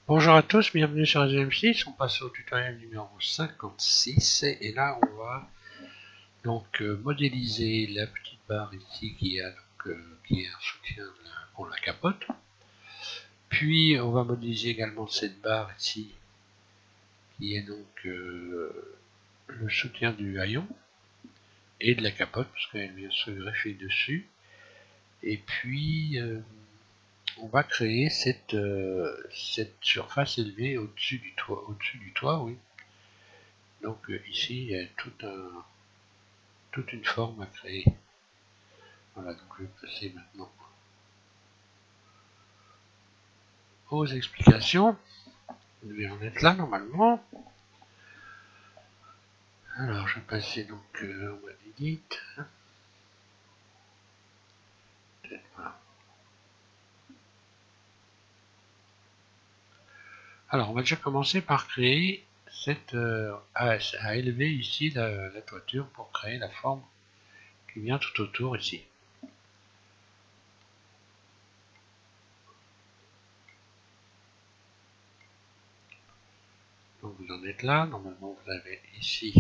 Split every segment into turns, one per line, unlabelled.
Bonjour à tous, bienvenue sur SVM6, on passe au tutoriel numéro 56 et là on va donc modéliser la petite barre ici qui est un soutien pour la capote. Puis on va modéliser également cette barre ici qui est donc le soutien du haillon et de la capote parce qu'elle vient se greffer dessus. Et puis on va créer cette surface élevée au-dessus du toit, oui. Donc ici, il y a toute une forme à créer. Voilà, donc je vais passer maintenant aux explications. Vous devez en être là normalement. Alors je vais passer donc en mode edit. Voilà. Alors on va déjà commencer par créer cette à élever ici la toiture pour créer la forme qui vient tout autour ici. Donc vous en êtes là, normalement vous avez ici,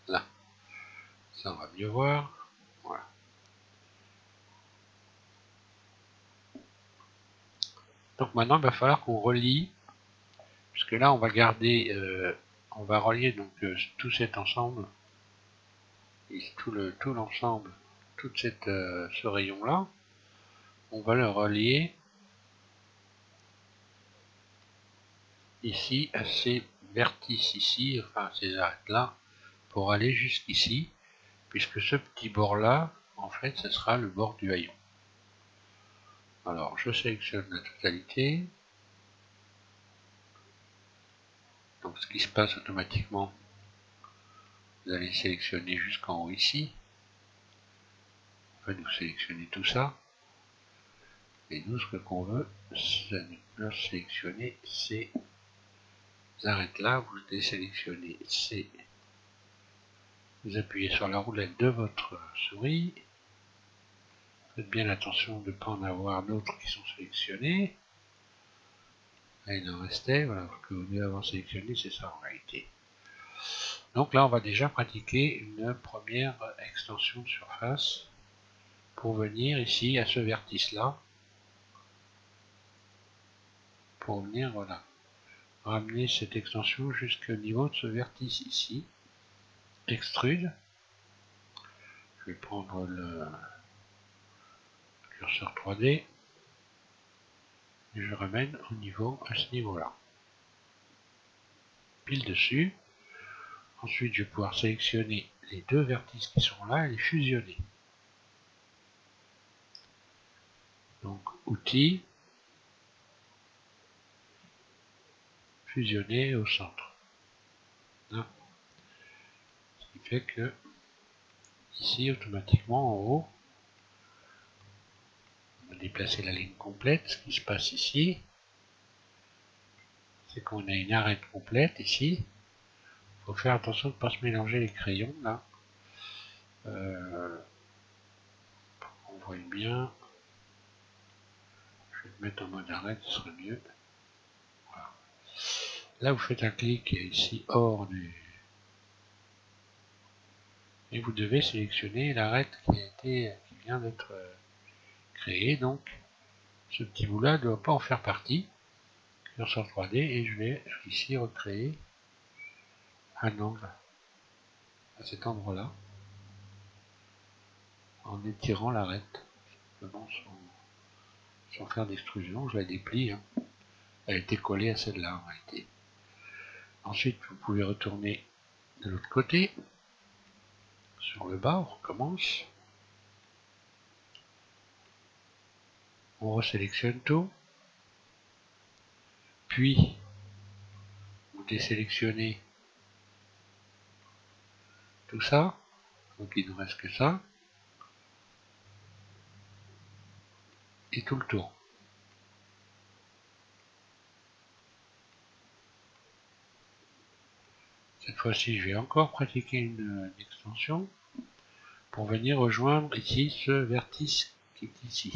là, ça on va mieux voir, voilà. Donc maintenant il va falloir qu'on relie, puisque là on va garder, on va relier donc tout cet ensemble, et tout l'ensemble, tout ce rayon là, on va le relier ici à ces vertices ici, enfin à ces arêtes là, pour aller jusqu'ici, puisque ce petit bord là, en fait, ce sera le bord du haillon. Alors, je sélectionne la totalité. Donc, ce qui se passe automatiquement, vous allez sélectionner jusqu'en haut ici. En fait, vous sélectionnez tout ça. Et nous, ce qu'on veut, c'est de sélectionner ces arêtes là. Vous désélectionnez ces. Vous appuyez sur la roulette de votre souris. Faites bien attention de ne pas en avoir d'autres qui sont sélectionnés. Là, il en restait, voilà, ce que vous devez avoir sélectionné, c'est ça en réalité. Donc là, on va déjà pratiquer une première extension de surface pour venir ici à ce vertice-là. Pour venir, voilà, ramener cette extension jusqu'au niveau de ce vertice ici. Extrude. Je vais prendre le curseur 3D et je ramène au niveau, à ce niveau-là. Pile dessus. Ensuite, je vais pouvoir sélectionner les deux vertices qui sont là et les fusionner. Donc, outils, fusionner au centre. Là. Ce qui fait que ici, automatiquement, en haut, on va déplacer la ligne complète. Ce qui se passe ici, c'est qu'on a une arête complète ici. Il faut faire attention de ne pas se mélanger les crayons là. On voit bien. Je vais le mettre en mode arête, ce serait mieux. Voilà. Là, vous faites un clic ici hors du. Et vous devez sélectionner l'arête qui vient d'être créée. Donc, ce petit bout là ne doit pas en faire partie. Curseur 3D et je vais ici recréer un angle à cet endroit là en étirant l'arête sans faire d'extrusion. Je la déplie, hein. Elle était collée à celle-là en réalité. Ensuite, vous pouvez retourner de l'autre côté. Sur le bas, on recommence. On resélectionne tout. Puis, vous désélectionnez tout ça. Donc, il ne reste que ça. Et tout le tour. Cette fois-ci, je vais encore pratiquer une extension pour venir rejoindre ici ce vertice qui est ici.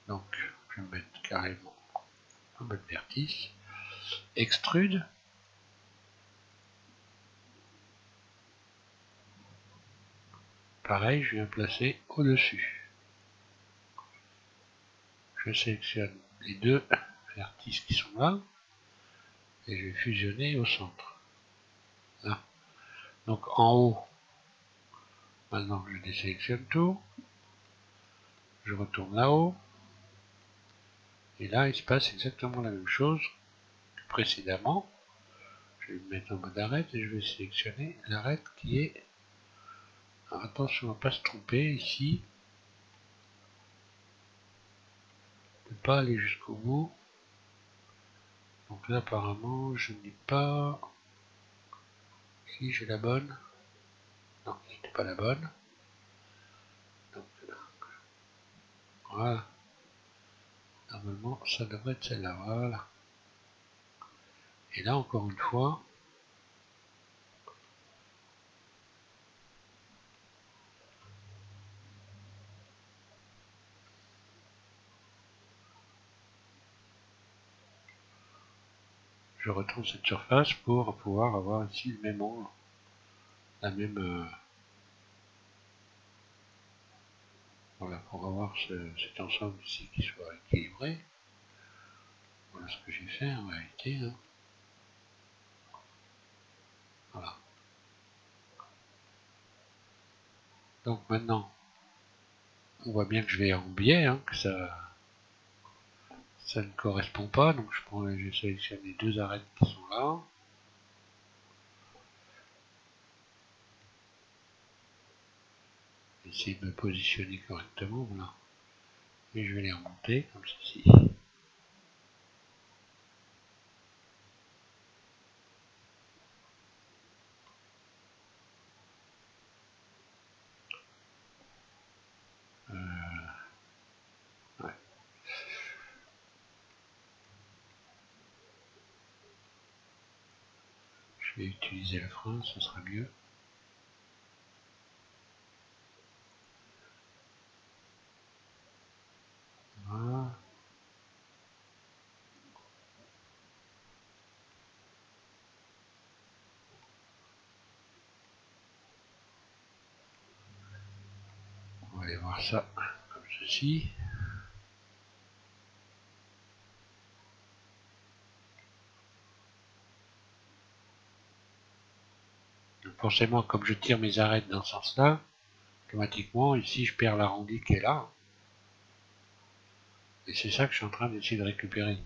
Donc je vais mettre carrément en mode vertice. Extrude. Pareil, je viens placer au-dessus. Je sélectionne les deux vertices qui sont là et je vais fusionner au centre. Là. Donc en haut, maintenant je désélectionne tout. Je retourne là-haut. Et là, il se passe exactement la même chose que précédemment. Je vais me mettre en mode arrête et je vais sélectionner l'arête qui est... Alors, attention à ne pas se tromper ici. Ne pas aller jusqu'au bout. Donc là, apparemment, je n'ai pas... Si j'ai la bonne. Non, c'était pas la bonne. Donc, voilà. Normalement, ça devrait être celle-là. Voilà. Et là, encore une fois, je retourne cette surface pour pouvoir avoir ici le même angle, la même... voilà, pour avoir cet ensemble ici qui soit équilibré. Voilà ce que j'ai fait en réalité. Hein. Voilà. Donc maintenant, on voit bien que je vais en biais, hein, que ça ne correspond pas. Donc je sélectionne les deux arêtes qui sont là. Essayer de me positionner correctement, voilà. Et je vais les remonter comme ceci. Ouais. Je vais utiliser le frein, ce sera mieux. Voilà. On va aller voir ça comme ceci. Donc forcément, comme je tire mes arêtes dans ce sens-là, automatiquement, ici, je perds l'arrondi qui est là. Et c'est ça que je suis en train d'essayer de récupérer.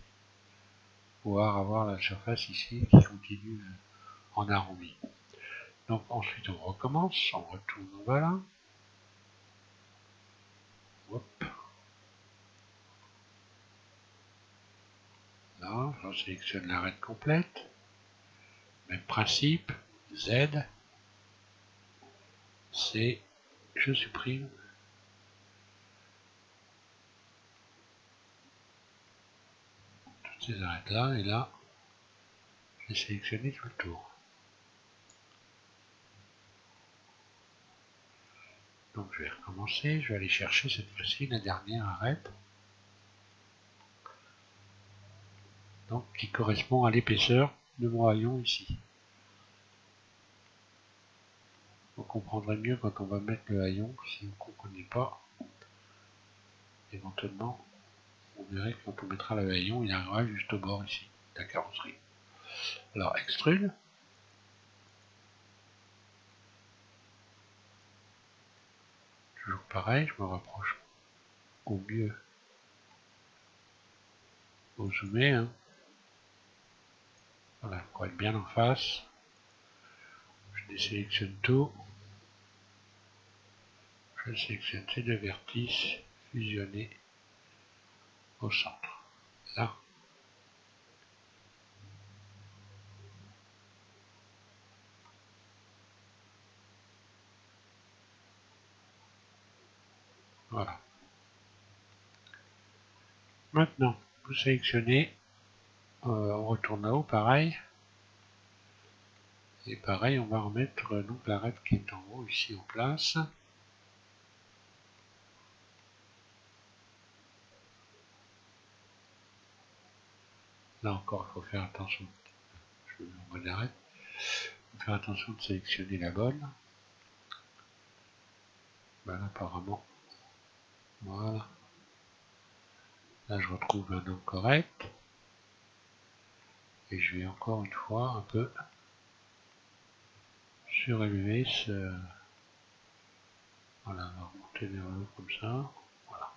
Pouvoir avoir la surface ici qui continue en arrondi. Donc ensuite on recommence, on retourne en bas là. Hop. Là, je sélectionne l'arête complète. Même principe, Z, C, je supprime. Toutes ces arêtes là, et là, j'ai sélectionné tout le tour. Donc je vais recommencer, je vais aller chercher cette fois-ci la dernière arête. Donc qui correspond à l'épaisseur de mon haillon ici. Vous comprendrez mieux quand on va mettre le haillon, si vous ne comprenez pas. Éventuellement, vous verrez que quand on mettra le haillon, il arrivera juste au bord ici, de la carrosserie. Alors extrude. Toujours pareil, je me rapproche au mieux au zoomer. Hein. Voilà, pour être bien en face. Je désélectionne tout. Je sélectionne ces deux vertices fusionnés au centre. Là. Voilà. Maintenant, vous sélectionnez, on retourne là-haut, pareil. Et pareil, on va remettre donc l'arête qui est en haut ici en place. Là encore, il faut faire attention. Je vais en mode arrêt. Il faut faire attention de sélectionner la bonne. Voilà, apparemment. Voilà. Là, je retrouve un nom correct. Et je vais encore une fois un peu surélever ce... Voilà, on va remonter vers le haut comme ça. Voilà.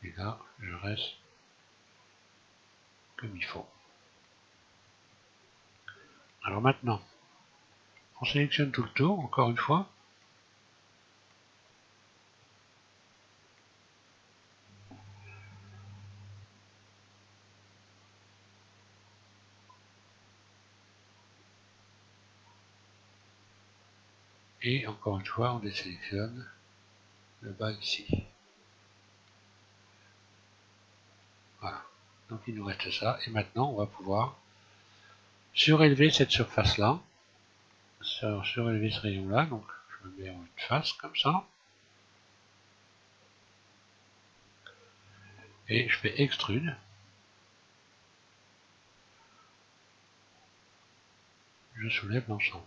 Et là, je reste comme il faut. Alors maintenant, on sélectionne tout le tour, encore une fois. Et encore une fois, on désélectionne le bas ici. Voilà. Donc il nous reste ça. Et maintenant, on va pouvoir surélever cette surface-là. Surélever ce rayon-là. Donc je me mets en une face comme ça. Et je fais extrude. Je soulève l'ensemble.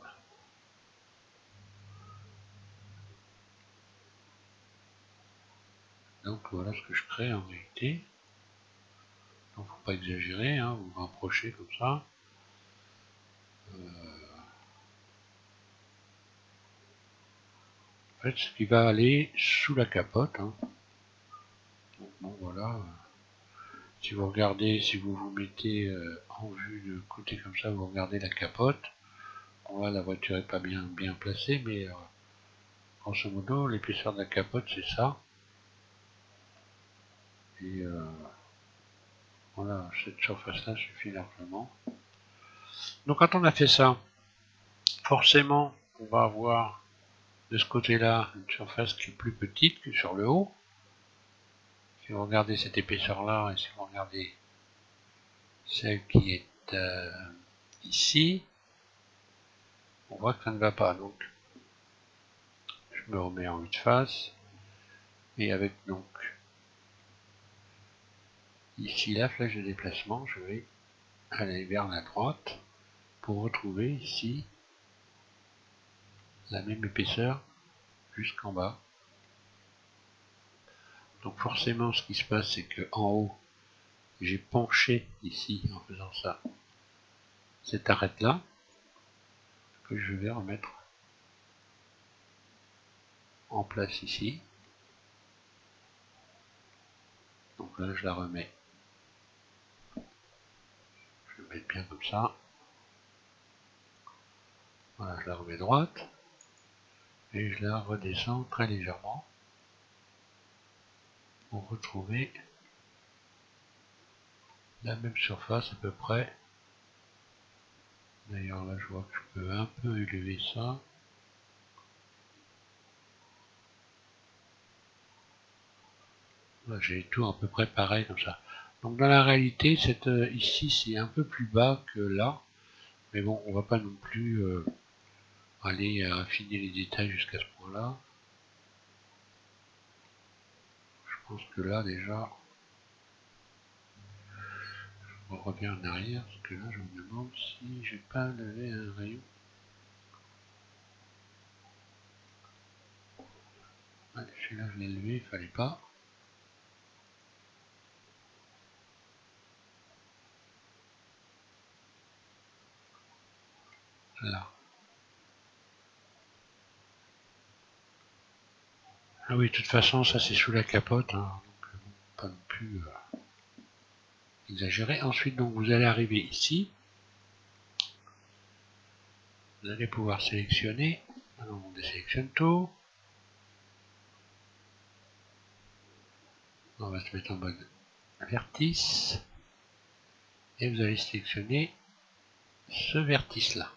Donc voilà ce que je crée en réalité. Donc faut pas exagérer, hein, vous vous rapprochez comme ça. En fait, ce qui va aller sous la capote. Hein. Donc bon voilà. Si vous regardez, si vous vous mettez en vue de côté comme ça, vous regardez la capote. Bon là, la voiture est pas bien placée, mais grosso modo, l'épaisseur de la capote, c'est ça. Et voilà, cette surface-là suffit largement. Donc quand on a fait ça, forcément, on va avoir de ce côté-là une surface qui est plus petite que sur le haut. Si vous regardez cette épaisseur-là, et si vous regardez celle qui est ici, on voit que ça ne va pas. Donc, je me remets en vue de face, et avec donc ici la flèche de déplacement, je vais aller vers la droite pour retrouver ici la même épaisseur jusqu'en bas. Donc forcément, ce qui se passe, c'est que en haut, j'ai penché ici en faisant ça cette arête-là que je vais remettre en place ici. Donc là, je la remets. Je vais mettre bien comme ça. Voilà, je la remets droite. Et je la redescends très légèrement pour retrouver la même surface à peu près. D'ailleurs là je vois que je peux un peu élever ça. Là j'ai tout à peu près pareil comme ça. Donc dans la réalité, ici c'est un peu plus bas que là. Mais bon, on va pas non plus aller affiner les détails jusqu'à ce point-là. Je pense que là déjà, on revient en arrière, parce que là je me demande si j'ai pas levé un rayon. Ouais, celui-là je l'ai levé, il fallait pas. Là. Ah oui, de toute façon, ça c'est sous la capote, hein, donc pas non plus exagéré. Ensuite, donc vous allez arriver ici. Vous allez pouvoir sélectionner. Alors, on désélectionne tout. On va se mettre en mode vertice. Et vous allez sélectionner ce vertice-là.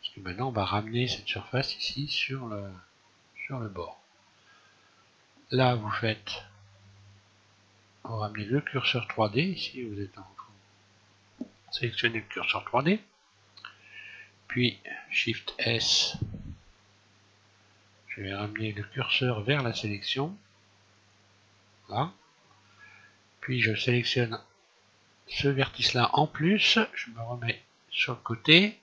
Parce que maintenant, on va ramener cette surface ici sur le bord. Là, vous faites... Vous ramenez le curseur 3D. Ici, vous êtes en train de sélectionner le curseur 3D. Puis, Shift S. Je vais ramener le curseur vers la sélection. Là. Puis je sélectionne ce vertice là en plus, je me remets sur le côté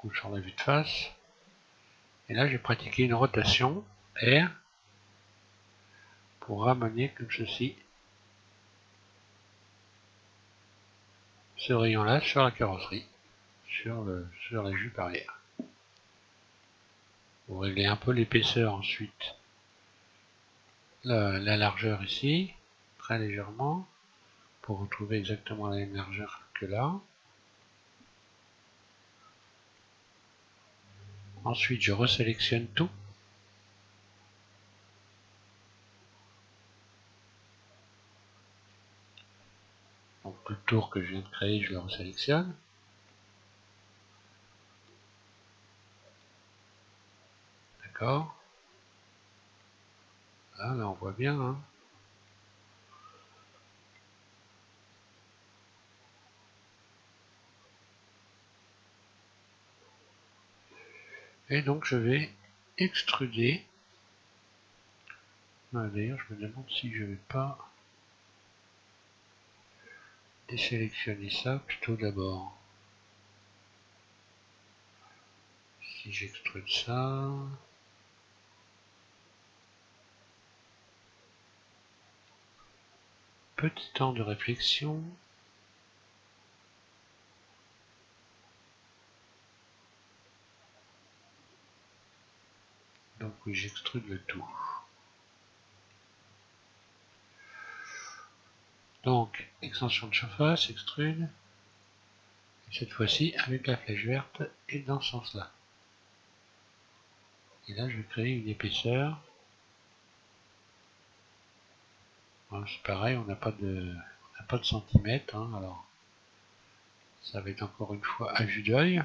ou sur la vue de face, et là j'ai pratiqué une rotation R pour ramener comme ceci ce rayon là sur la carrosserie, sur la jupe arrière. Vous réglez un peu l'épaisseur ensuite, la largeur ici, très légèrement, pour retrouver exactement la même largeur que là. Ensuite, je resélectionne tout. Donc le tour que je viens de créer, je le resélectionne. D'accord. Là on voit bien. Hein. Et donc je vais extruder. D'ailleurs, je me demande si je vais pas désélectionner ça plutôt d'abord. Si j'extrude ça... Petit temps de réflexion. Donc oui, j'extrude le tout. Donc, extension de surface, extrude. Et cette fois-ci, avec la flèche verte et dans ce sens-là. Et là, je vais créer une épaisseur. C'est pareil, on n'a pas de centimètres. Hein, alors, ça va être encore une fois à vue d'œil.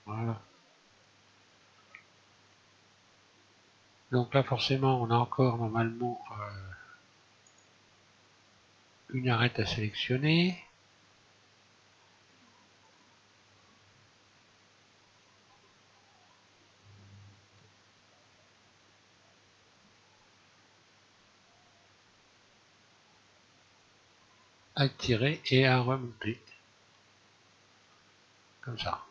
Voilà. Donc là, forcément, on a encore normalement une arête à sélectionner. À tirer et à remonter. Comme ça.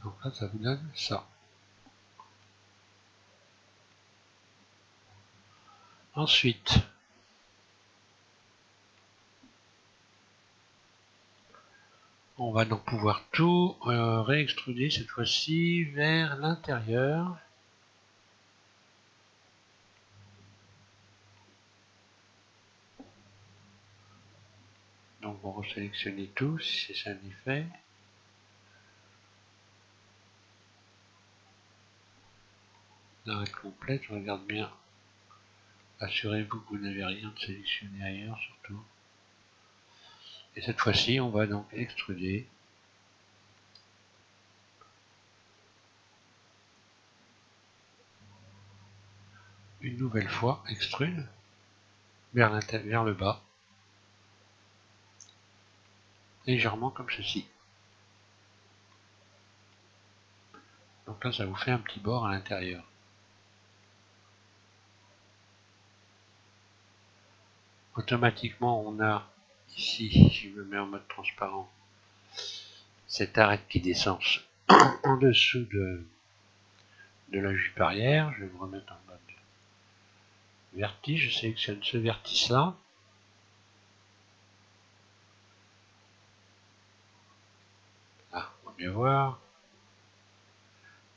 Donc là, ça vous donne ça. Ensuite, on va donc pouvoir tout réextruder cette fois-ci vers l'intérieur. Donc on resélectionne tout si c'est ça l'effet. L'arête complète, je regarde bien. Assurez-vous que vous n'avez rien de sélectionné ailleurs surtout. Et cette fois-ci, on va donc extruder. Une nouvelle fois, extrude vers le bas. Légèrement comme ceci. Donc là, ça vous fait un petit bord à l'intérieur. Automatiquement, on a ici, si je me mets en mode transparent, cette arête qui descend en dessous de la jupe arrière. Je vais vous remettre en mode vertige. Je sélectionne ce vertice là. Là, on va bien voir.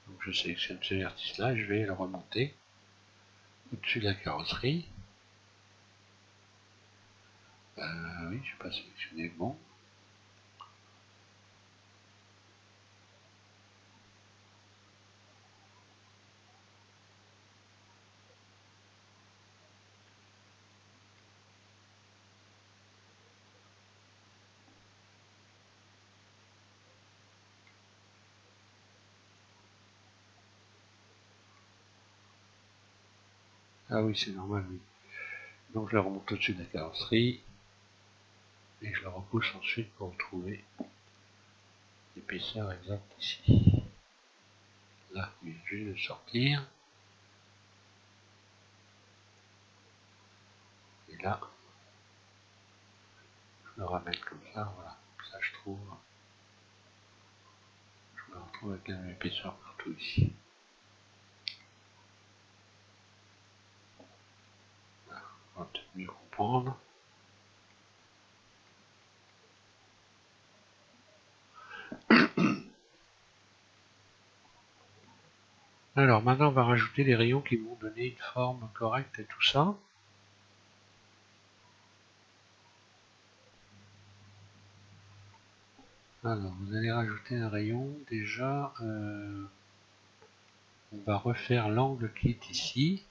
Donc je sélectionne ce vertice là, je vais le remonter au-dessus de la carrosserie. Oui, je n'ai pas sélectionné le bon. Ah oui, c'est normal, oui. Donc je le remonte au-dessus de la carrosserie et je le repousse ensuite pour trouver l'épaisseur exacte ici. Là, il vient juste de sortir. Et là, je le ramène comme ça, voilà. Ça, je me retrouve avec la même épaisseur partout ici. Voilà, on va peut-être mieux comprendre. Alors maintenant, on va rajouter les rayons qui vont donner une forme correcte à tout ça. Alors, vous allez rajouter un rayon. Déjà, on va refaire l'angle qui est ici.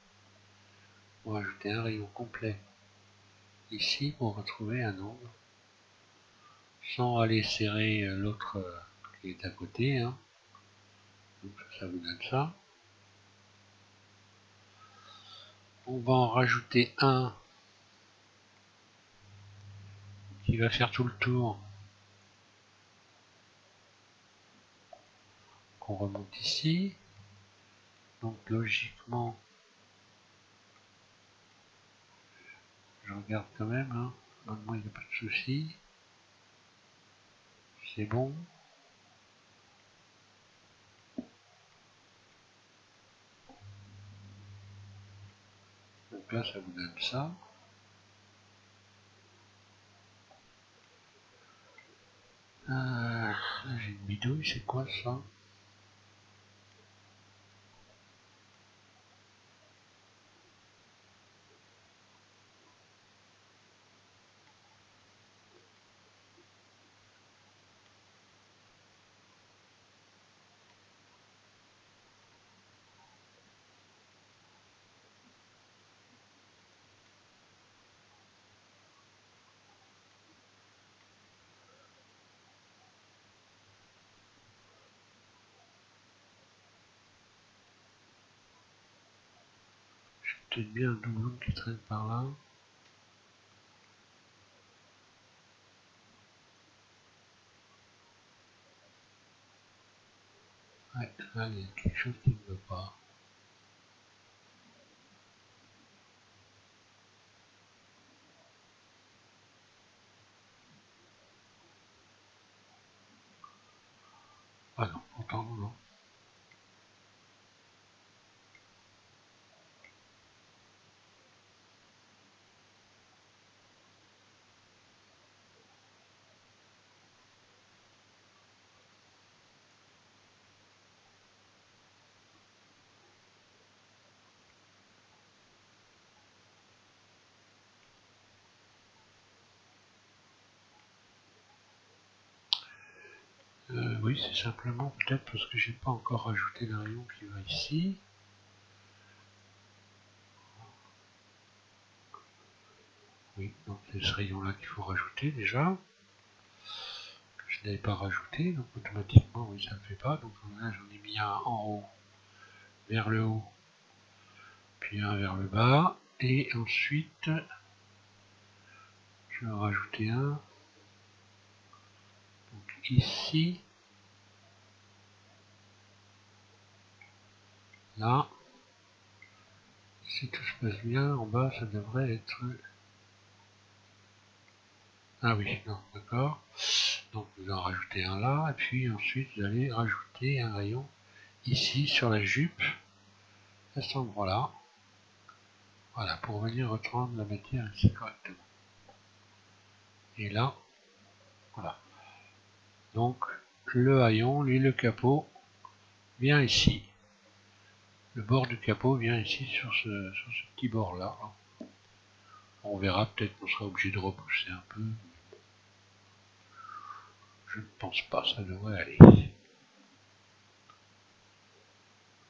On va ajouter un rayon complet ici pour retrouver un angle. Sans aller serrer l'autre qui est à côté. Hein. Donc ça vous donne ça. On va en rajouter un qui va faire tout le tour. Qu'on remonte ici. Donc logiquement, je regarde quand même. Hein. Normalement, il n'y a pas de souci. C'est bon. Donc là, ça vous donne ça. Là, j'ai une bidouille, c'est quoi ça? J'ai peut-être bien un doublon qui traîne par là. Ouais, là, il y a quelque chose qui ne veut pas. Ah non, pourtant non. Oui, c'est simplement peut-être parce que j'ai pas encore rajouté le rayon qui va ici. Oui, donc c'est ce rayon-là qu'il faut rajouter déjà. Je n'avais pas rajouté, donc automatiquement, oui, ça ne le fait pas. Donc là, j'en ai mis un en haut, vers le haut, puis un vers le bas. Et ensuite, je vais en rajouter un. Donc ici, là. Si tout se passe bien, en bas, ça devrait être... Ah oui, non, d'accord. Donc vous en rajoutez un là, et puis ensuite vous allez rajouter un rayon ici sur la jupe, à cet endroit-là. Voilà, pour venir reprendre la matière ici correctement. Et là, voilà. Donc le haillon, lui, le capot, vient ici. Le bord du capot vient ici sur ce petit bord-là. On verra, peut-être qu'on sera obligé de repousser un peu. Je ne pense pas, ça devrait aller.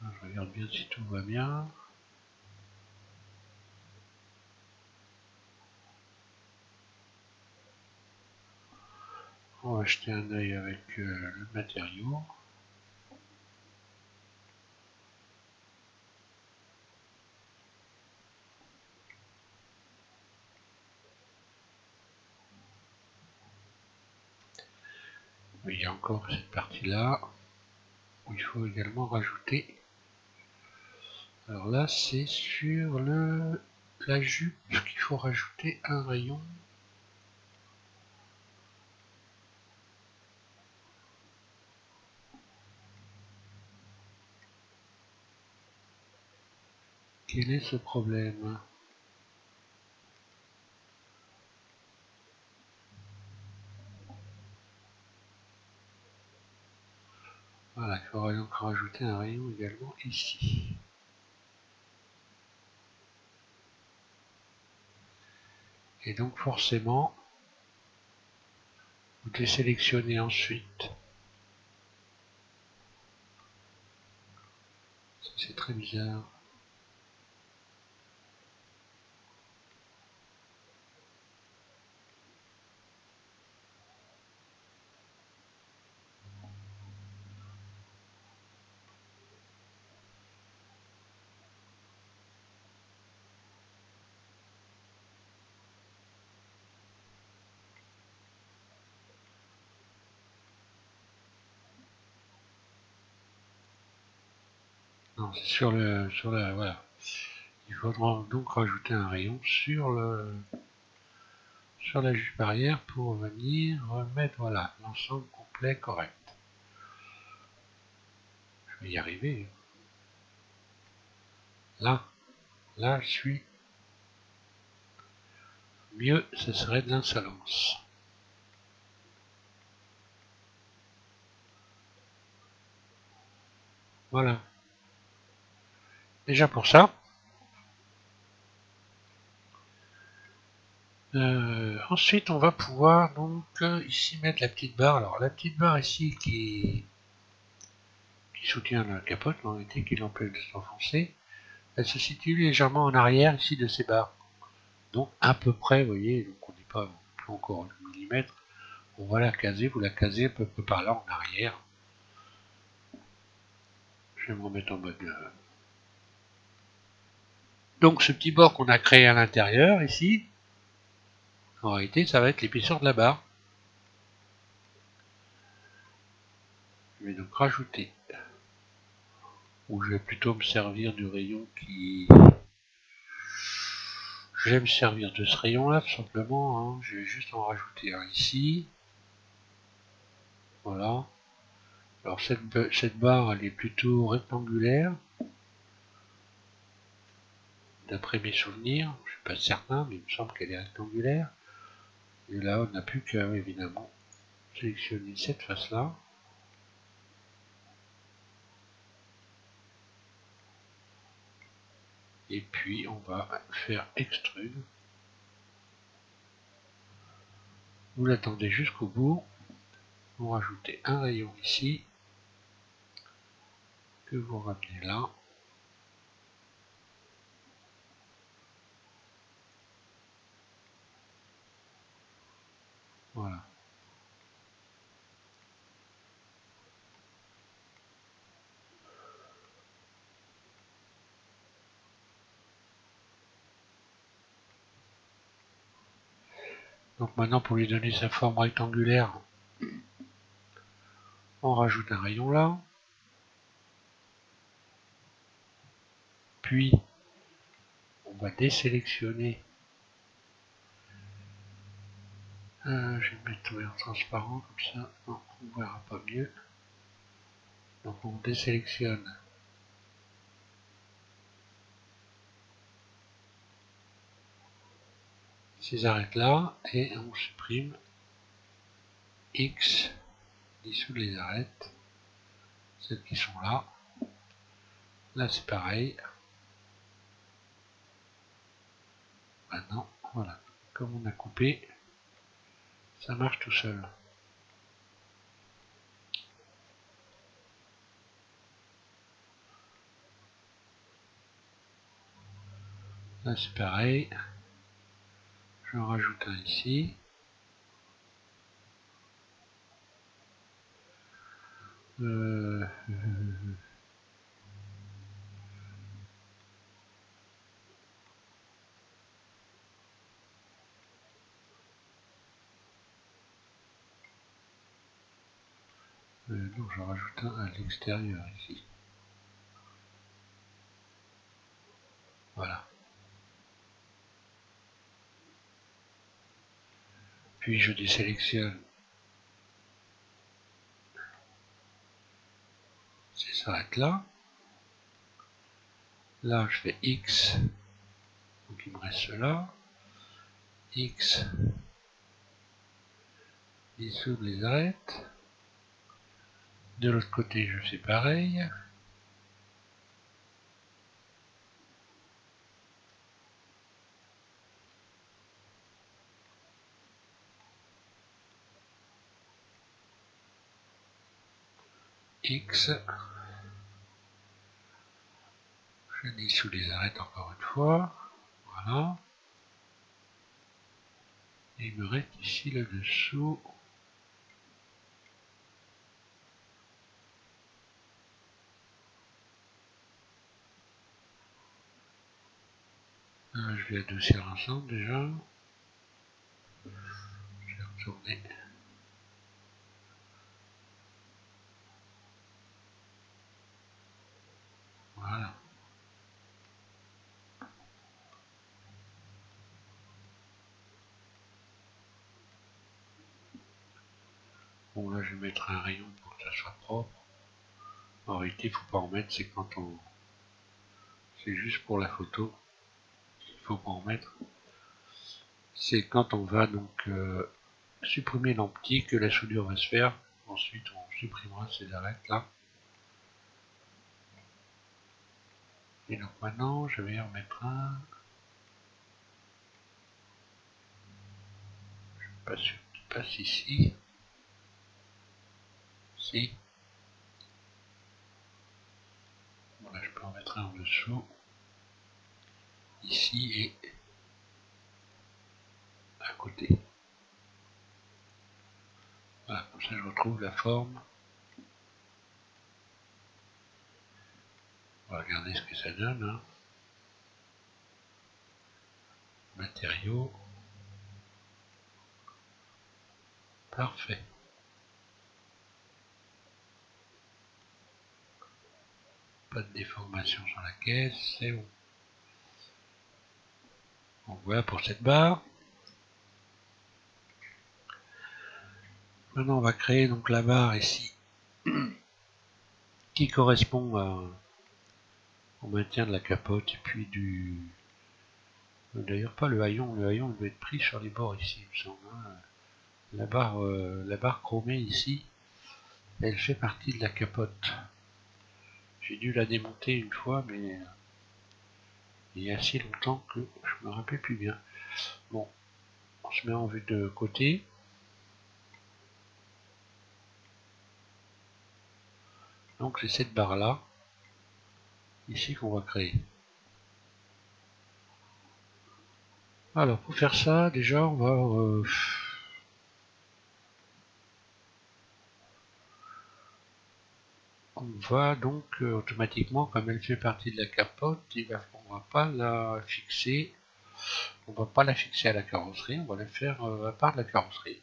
Je regarde bien si tout va bien. On va jeter un œil avec le matériau. Mais il y a encore cette partie-là où il faut également rajouter. Alors là, c'est sur la jupe qu'il faut rajouter un rayon. Quel est ce problème? Voilà, il faudrait donc rajouter un rayon également ici. Et donc forcément, vous désélectionnez ensuite. Ça c'est très bizarre. Non, c'est sur la, voilà. Il faudra donc rajouter un rayon sur la jupe arrière pour venir remettre, voilà, l'ensemble complet correct. Je vais y arriver. Là, je suis mieux, ce serait de l'insolence. Voilà. Déjà pour ça. Ensuite, on va pouvoir donc ici mettre la petite barre. Alors la petite barre ici qui soutient la capote, en réalité, qui l'empêche de s'enfoncer, elle se situe légèrement en arrière ici de ces barres. Donc à peu près, vous voyez, donc on n'est pas encore au millimètre. On va la caser, vous la casez à peu près par là en arrière. Je vais me remettre en mode. Donc ce petit bord qu'on a créé à l'intérieur ici, en réalité, ça va être l'épaisseur de la barre. Je vais donc rajouter, ou je vais plutôt me servir du rayon qui... Je vais me servir de ce rayon là tout simplement, hein. Je vais juste en rajouter un ici. Voilà. Alors cette barre elle est plutôt rectangulaire. D'après mes souvenirs, je suis pas certain, mais il me semble qu'elle est rectangulaire. Et là on n'a plus qu'à évidemment sélectionner cette face là. Et puis on va faire extrude. Vous l'attendez jusqu'au bout. Vous rajoutez un rayon ici. Que vous ramenez là. Voilà. Donc maintenant pour lui donner sa forme rectangulaire, on rajoute un rayon là. Puis on va désélectionner. Je vais mettre en transparent comme ça, non, on verra pas mieux. Donc on désélectionne ces arêtes là et on supprime X dessous les arêtes, celles qui sont là. Là c'est pareil. Maintenant, voilà, comme on a coupé, ça marche tout seul. Là c'est pareil. J'en rajoute un ici. Non, j'en rajoute un à l'extérieur ici. Voilà. Puis je désélectionne. Ça s'arrête là. Là, je fais X. Donc il me reste cela. X. Dissoudre les arêtes. De l'autre côté, je fais pareil. X. Je dissous les arêtes encore une fois. Voilà. Et il me reste ici le dessous. Je vais adoucir l'ensemble déjà. Je vais retourner. Voilà. Bon, là je vais mettre un rayon pour que ça soit propre. En réalité, il ne faut pas en mettre, c'est quand on... C'est juste pour la photo. Il ne faut pas en mettre. C'est quand on va donc supprimer l'empty que la soudure va se faire. Ensuite, on supprimera ces arêtes là. Et donc maintenant, je vais en mettre un. Je ne suis pas sûr qu'il passe ici. Si. Voilà, je peux en mettre un en dessous. Ici et à côté. Voilà, comme ça je retrouve la forme. On va regarder ce que ça donne. Hein. Matériaux. Parfait. Pas de déformation sur la caisse, c'est bon. Donc voilà pour cette barre. Maintenant on va créer donc la barre ici qui correspond au maintien de la capote et puis du... D'ailleurs pas le haillon il doit être pris sur les bords ici il me semble. Hein. La barre chromée ici, elle fait partie de la capote. J'ai dû la démonter une fois mais il y a si longtemps que je me rappelle plus bien. Bon, on se met en vue de côté. Donc c'est cette barre là, ici qu'on va créer. Alors pour faire ça, déjà on va donc automatiquement, comme elle fait partie de la capote, on va pas la fixer. On va pas la fixer à la carrosserie, on va la faire à part de la carrosserie.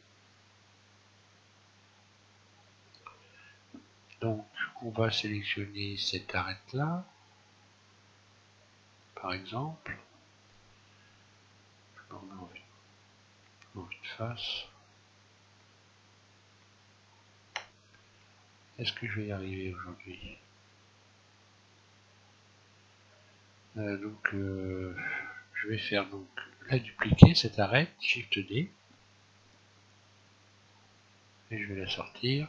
Donc on va sélectionner cette arête là, par exemple. Je me remets en vue de face. Est-ce que je vais y arriver aujourd'hui? Je vais faire donc la dupliquer, cette arête, Shift D, et je vais la sortir.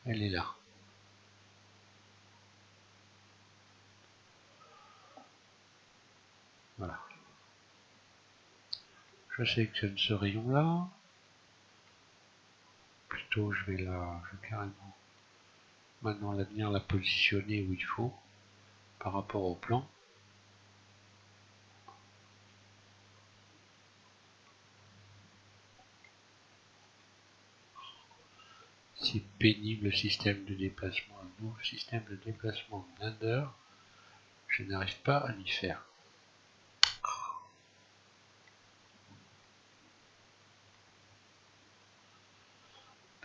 Elle est là. Voilà. Je sélectionne ce rayon là. Plutôt je vais carrément maintenant venir la positionner où il faut par rapport au plan. C'est pénible le système de déplacement. Un nouveau système de déplacement Blender. Je n'arrive pas à l'y faire.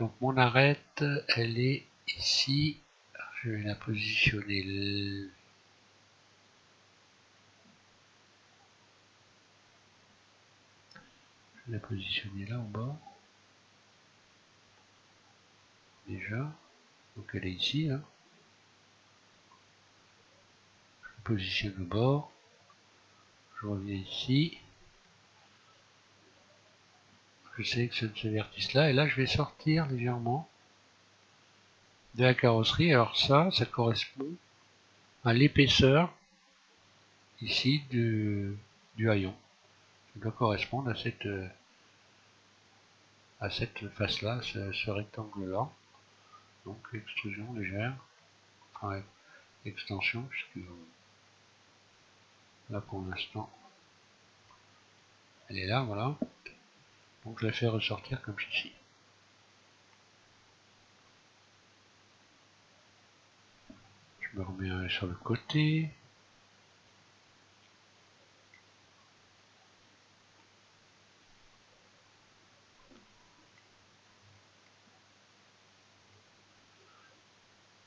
Donc mon arête, elle est ici. Je vais la positionner là en bas. Déjà. Donc elle est ici. Hein. Je la positionne au bord. Je reviens ici. Je sélectionne ce vertice là. Et là je vais sortir légèrement de la carrosserie. Alors ça correspond à l'épaisseur ici du haillon. Ça doit correspondre à cette face là, ce rectangle là. Donc extrusion légère, enfin extension, puisque là pour l'instant elle est là, voilà. Donc je la fais ressortir comme ceci. Je me remets sur le côté.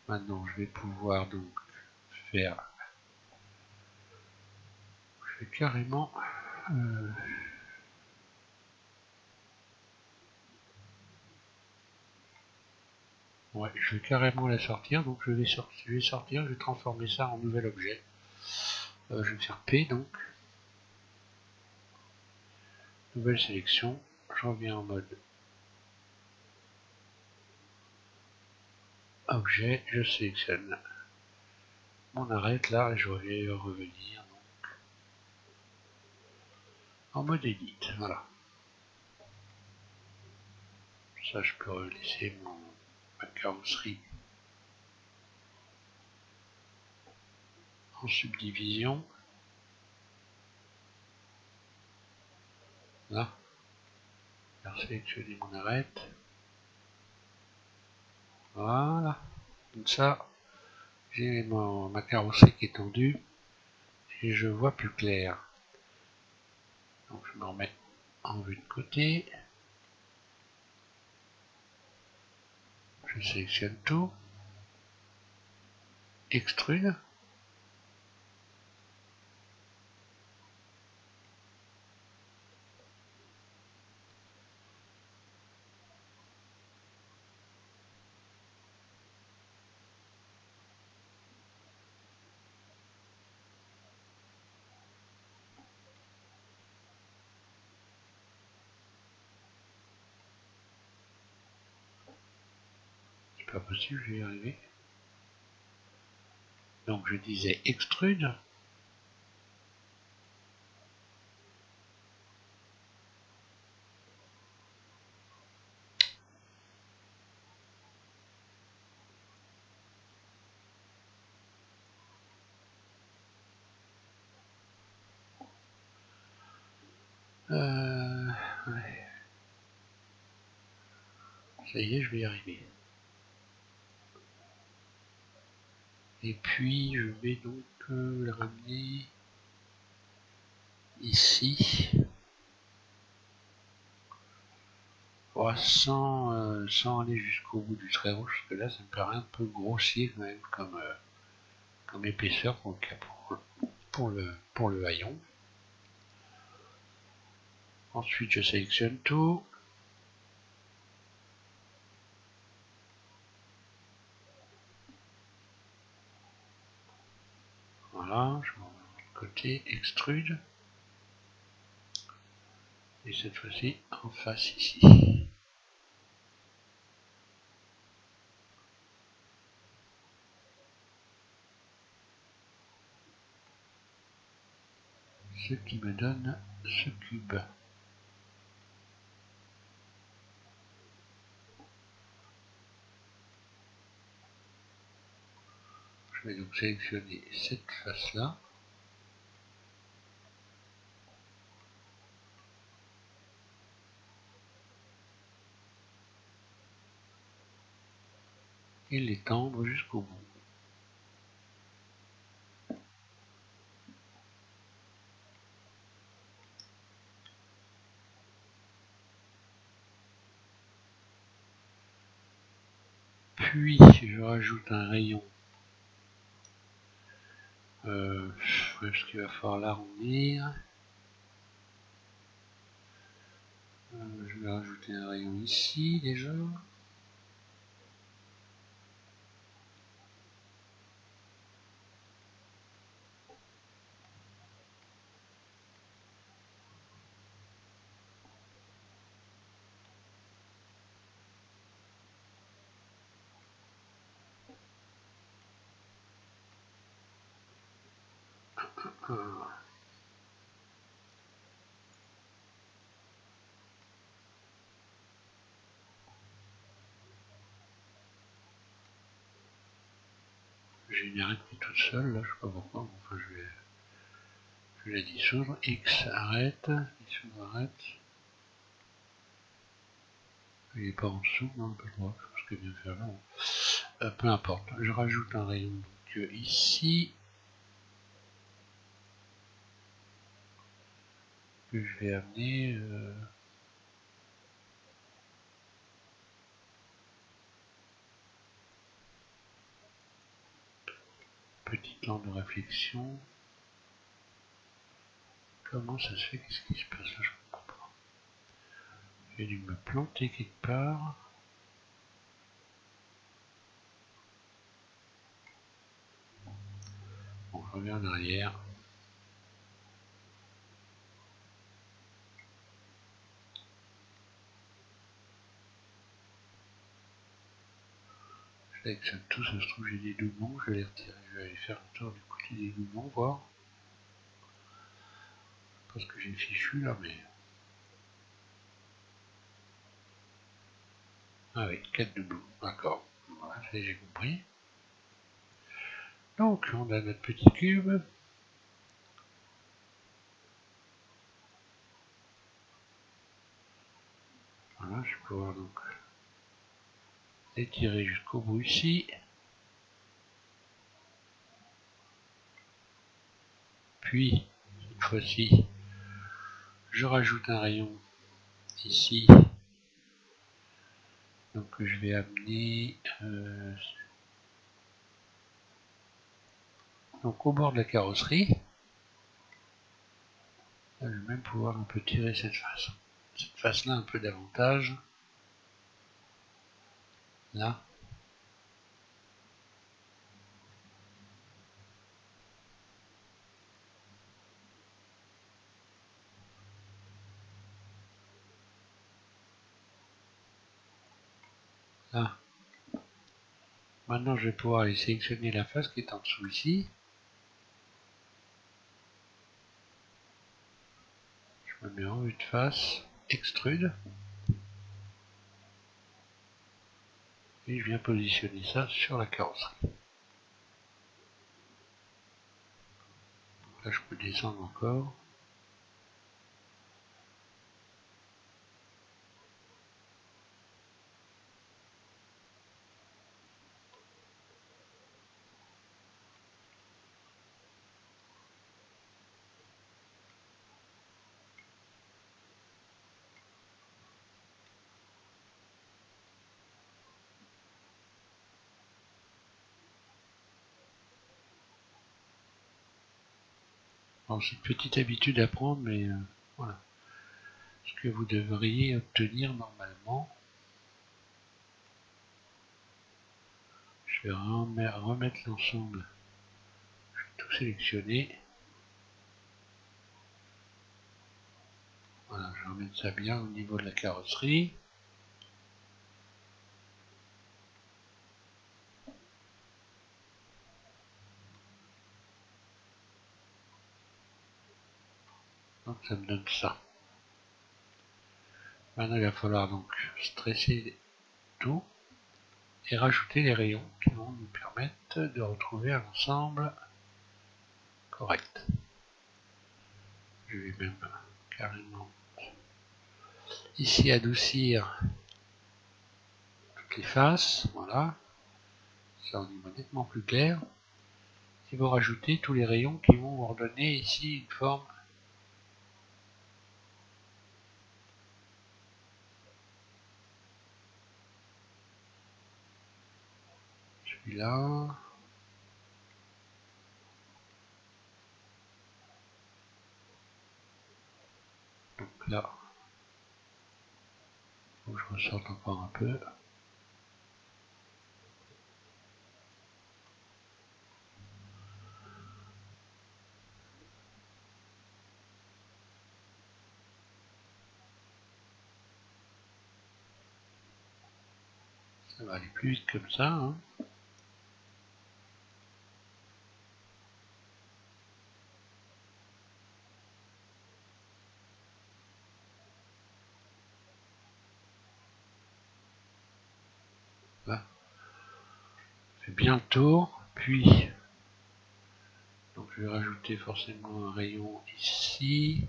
Maintenant je vais pouvoir donc faire, je vais carrément ouais, je vais carrément la sortir, donc je vais sortir, je vais transformer ça en nouvel objet. Je vais faire P, donc nouvelle sélection, je reviens en mode objet, je sélectionne mon arête là et je vais revenir donc en mode edit, voilà. Ça je peux laisser ma carrosserie en subdivision. Là, je vais sélectionner mon arête. Voilà. Comme ça, j'ai ma carrosserie qui est tendue et je vois plus clair. Donc je me remets en vue de côté. Je sélectionne tout. Extrude. C'est pas possible, je vais y arriver. Donc je disais extrude. Ouais. Ça y est, je vais y arriver. Et puis je vais donc le ramener ici. Oh, sans aller jusqu'au bout du trait rouge, parce que là ça me paraît un peu grossier quand même comme épaisseur pour le haillon. Ensuite je sélectionne tout. Voilà, je m'en vais de côté, extrude. Et cette fois-ci en face ici. Ce qui me donne ce cube. Je vais donc sélectionner cette face-là. Et l'étendre jusqu'au bout. Puis je rajoute un rayon. Est-ce qu'il va falloir l'arrondir? Je vais rajouter un rayon ici déjà. J'ai une arête qui est toute seule là, je sais pas pourquoi, enfin je vais la dissoudre. X arrête, dissoudre arrête. Il n'est pas en dessous, non, pas le droit, je pense que bien faire là. Peu importe, je rajoute un rayon donc, ici, que je vais amener petite lampe de réflexion. Comment ça se fait? Qu'est-ce qui se passe là? Je comprends pas. J'ai dû me planter quelque part. Bon, je reviens en arrière. Avec ça, tout ça se trouve, j'ai des doublons, je vais les retirer. Je vais aller faire le tour du côté des doublons, voir. Parce que j'ai fichu là, mais. Ah oui, 4 doublons, d'accord. Voilà, ça j'ai compris. Donc, on a notre petit cube. Voilà, je vais pouvoir donc étirer jusqu'au bout ici. Puis, cette fois-ci, je rajoute un rayon ici. Donc, je vais amener donc au bord de la carrosserie. Là, je vais même pouvoir un peu tirer cette face. Cette face-là un peu davantage. Là. Là. Maintenant, je vais pouvoir aller sélectionner la face qui est en dessous ici. Je me mets en vue de face, extrude. Et je viens positionner ça sur la carrosserie. Là, je peux descendre encore. Alors, c'est une petite habitude à prendre, mais voilà. Ce que vous devriez obtenir normalement. Je vais remettre l'ensemble. Je vais tout sélectionner. Voilà, je vais remettre ça bien au niveau de la carrosserie. Donc ça me donne ça. Maintenant il va falloir donc stresser tout et rajouter les rayons qui vont nous permettre de retrouver un ensemble correct. Je vais même carrément ici adoucir toutes les faces, voilà. Ça on y va nettement plus clair. Et vous rajoutez tous les rayons qui vont vous redonner ici une forme celui-là. Donc là, faut que je ressorte encore un peu. Ça va aller plus vite comme ça, hein. Là, fait bien le tour, puis donc je vais rajouter forcément un rayon ici.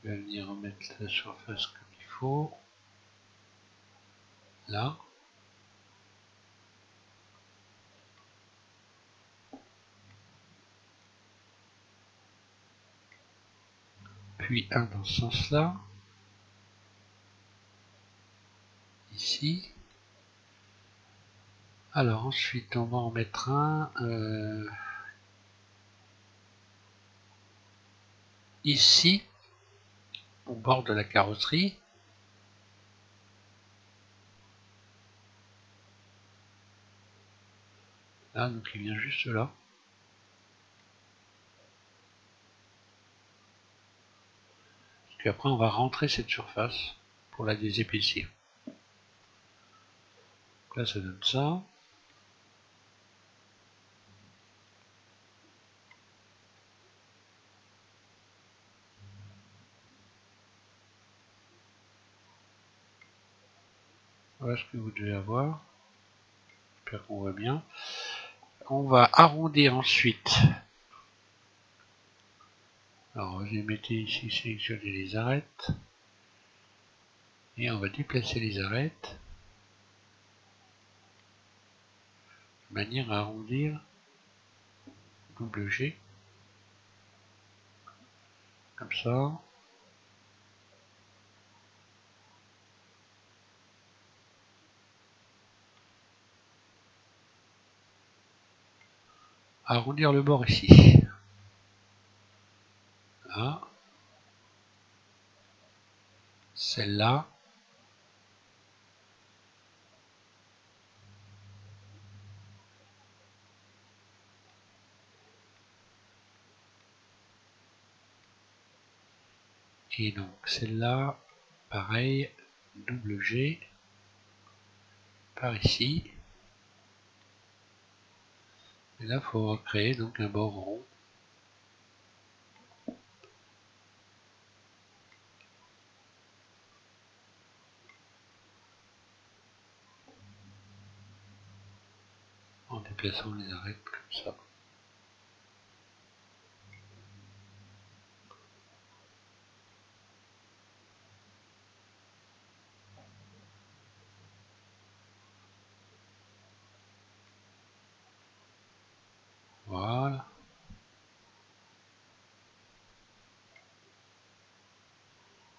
Je vais venir remettre la surface comme il faut. Là. Puis un dans ce sens-là. Ici. Alors ensuite on va en mettre un ici, au bord de la carrosserie. Là, donc il vient juste là. Puis après on va rentrer cette surface pour la désépaissir. Donc là ça donne ça. Voilà ce que vous devez avoir. J'espère qu'on voit bien. On va arrondir ensuite. Alors je vais mettre ici, sélectionner les arêtes. Et on va déplacer les arêtes. De manière à arrondir double G. Comme ça. Arrondir le bord ici. Là. Celle-là. Et donc celle-là, pareil, double G, par ici. Et là, il faut recréer donc un bord rond. En déplaçant les arêtes comme ça. Voilà.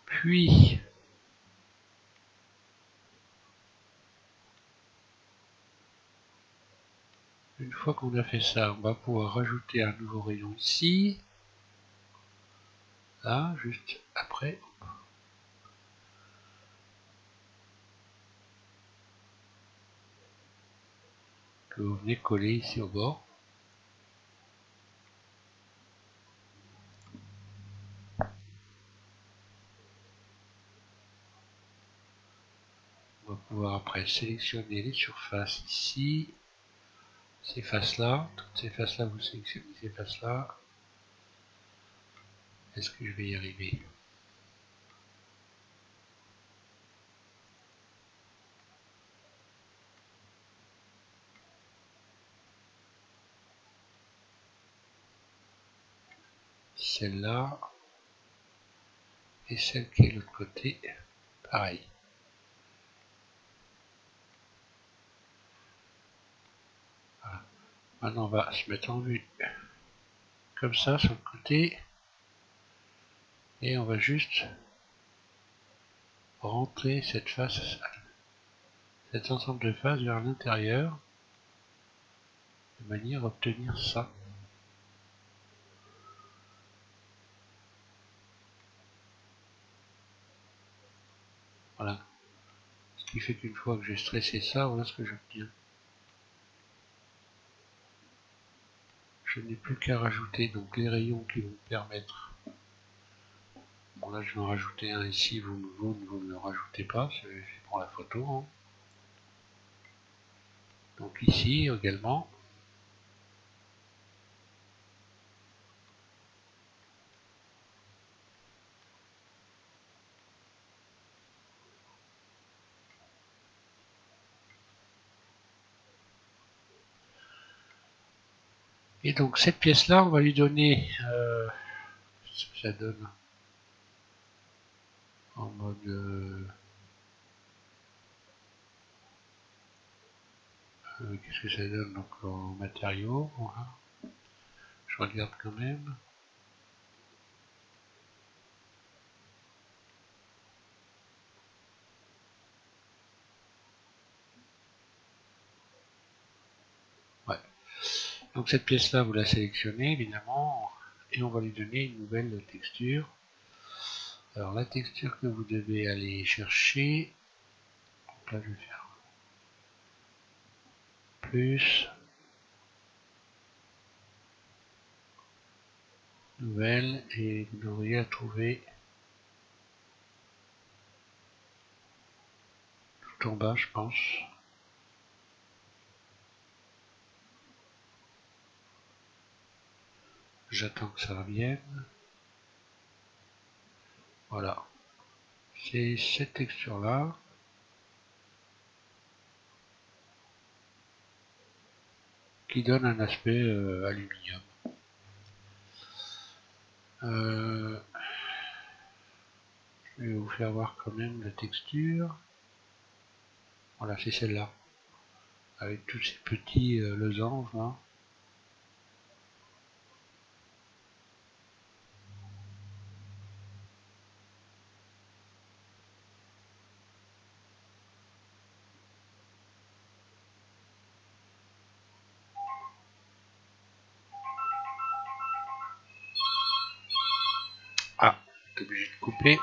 Puis, une fois qu'on a fait ça, on va pouvoir rajouter un nouveau rayon ici. Là, juste après. Que vous venez coller ici au bord. On va pouvoir après sélectionner les surfaces ici. Ces faces-là, toutes ces faces-là, vous sélectionnez ces faces-là. Est-ce que je vais y arriver? Celle-là. Et celle qui est de l'autre côté, pareil. Voilà. Maintenant on va se mettre en vue comme ça sur le côté. Et on va juste rentrer cette face, cet ensemble de faces vers l'intérieur. de manière à obtenir ça. Voilà. Ce qui fait qu'une fois que j'ai stressé ça, voilà ce que j'obtiens. Je n'ai plus qu'à rajouter donc les rayons qui vont me permettre. Bon là je vais en rajouter un ici, vous ne le rajoutez pas, c'est pour la photo. Hein. Donc ici également. Et donc cette pièce-là, on va lui donner ce que ça donne en mode qu'est-ce que ça donne donc en matériaux. Voilà. Je regarde quand même. Ouais. Donc cette pièce-là, vous la sélectionnez évidemment et on va lui donner une nouvelle texture. Alors la texture que vous devez aller chercher, donc là je vais faire plus, nouvelle, et vous devriez la trouver tout en bas je pense. J'attends que ça revienne. Voilà. C'est cette texture là qui donne un aspect aluminium. Je vais vous faire voir quand même la texture. Voilà, c'est celle-là. Avec tous ces petits losanges là. Ah, t'es obligé de couper.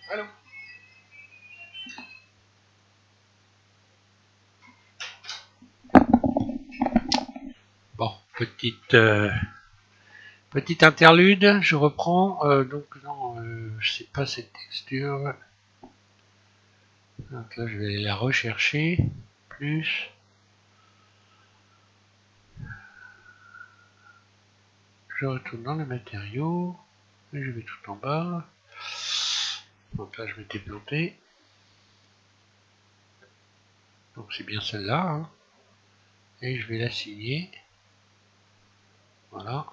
Allô. Bon, petite interlude, je reprends. Donc non, c'est pas cette texture. Donc là, je vais la rechercher. Plus. Je retourne dans les matériaux. Et je vais tout en bas. Donc là, je m'étais planté. Donc c'est bien celle-là. Hein. Et je vais la signer. Voilà.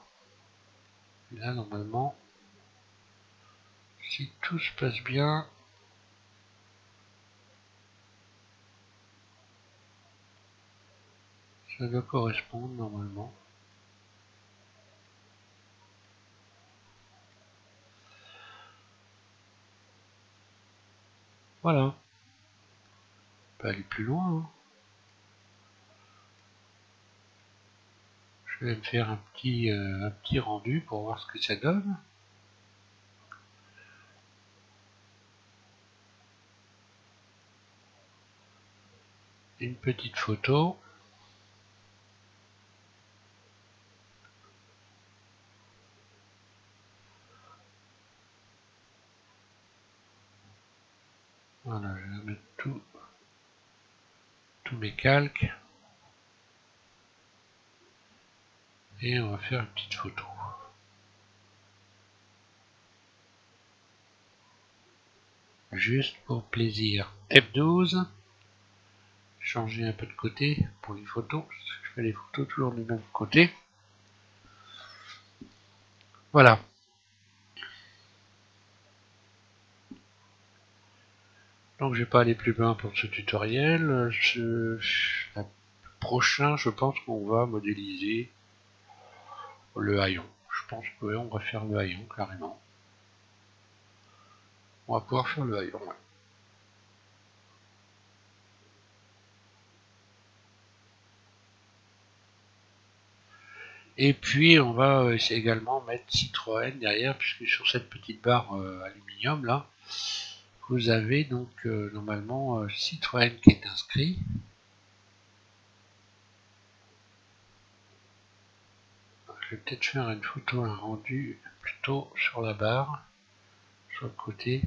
Et là, normalement, si tout se passe bien, ça doit correspondre normalement. Voilà. On peut aller plus loin. Hein. Je vais me faire un petit rendu pour voir ce que ça donne. Une petite photo. Voilà, je vais mettre tous mes calques. Et on va faire une petite photo. Juste pour plaisir. F12. Changer un peu de côté pour les photos. Je fais les photos toujours du même côté. Voilà. Donc je vais pas aller plus loin pour ce tutoriel. prochain, je pense qu'on va modéliser le haillon. Je pense qu'on va faire le haillon carrément. On va pouvoir faire le haillon. Ouais. Et puis on va également mettre Citroën derrière, puisque sur cette petite barre aluminium là, vous avez donc normalement Citroën qui est inscrit. Je vais peut-être faire une photo, un rendu plutôt sur la barre, sur le côté.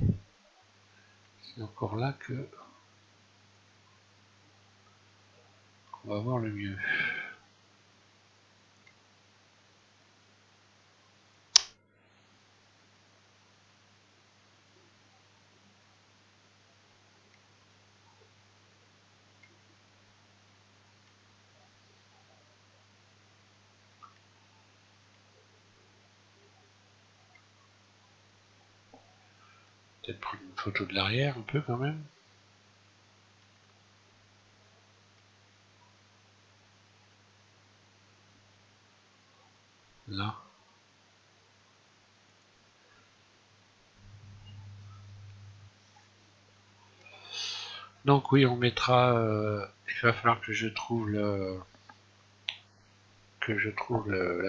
C'est encore là que on va voir le mieux. Peut-être prendre une photo de l'arrière un peu quand même. Là. Donc oui, on mettra. Il va falloir que je trouve la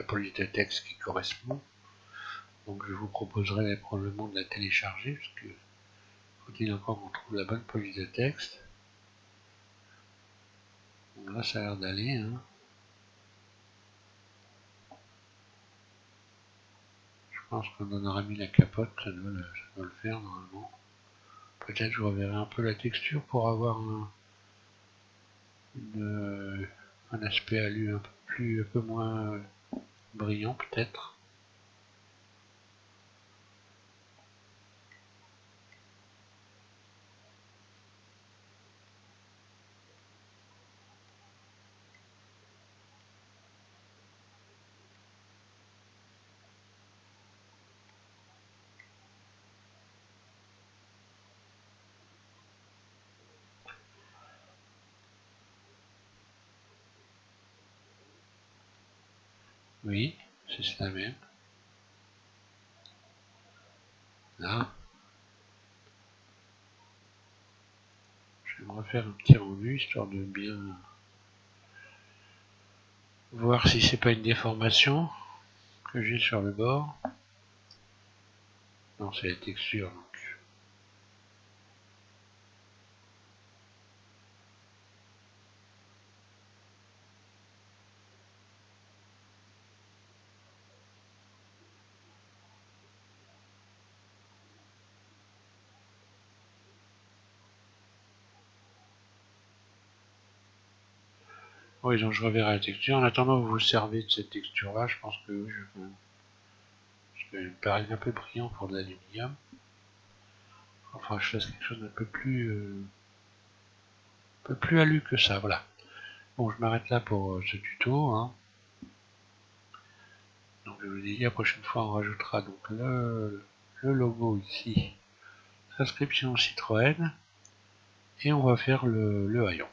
police de texte qui correspond. Donc je vous proposerai probablement de la télécharger, parce que faut-il encore qu'on trouve la bonne police de texte. Donc là, ça a l'air d'aller. Hein. Je pense qu'on en aura mis la capote, ça doit le faire normalement. Peut-être je reverrai un peu la texture pour avoir un aspect alu un peu moins brillant peut-être. Oui, c'est la même. Là. Je vais me refaire un petit rendu histoire de bien voir si c'est pas une déformation que j'ai sur le bord. Non, c'est la texture donc. Oui, donc je reverrai la texture. En attendant, vous vous servez de cette texture-là. Je pense que je me paraît un peu brillant pour de l'aluminium. Enfin, je fasse quelque chose d'un peu plus alu que ça. Voilà. Bon, je m'arrête là pour ce tuto. Hein. Donc, je vous dis, la prochaine fois, on rajoutera donc le logo ici. Inscription Citroën. Et on va faire le haillon.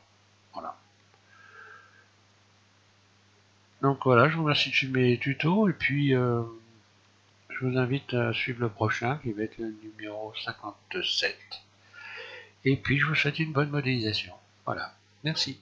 Voilà. Donc voilà, je vous remercie de suivre mes tutos et puis je vous invite à suivre le prochain qui va être le numéro 57. Et puis je vous souhaite une bonne modélisation. Voilà, merci.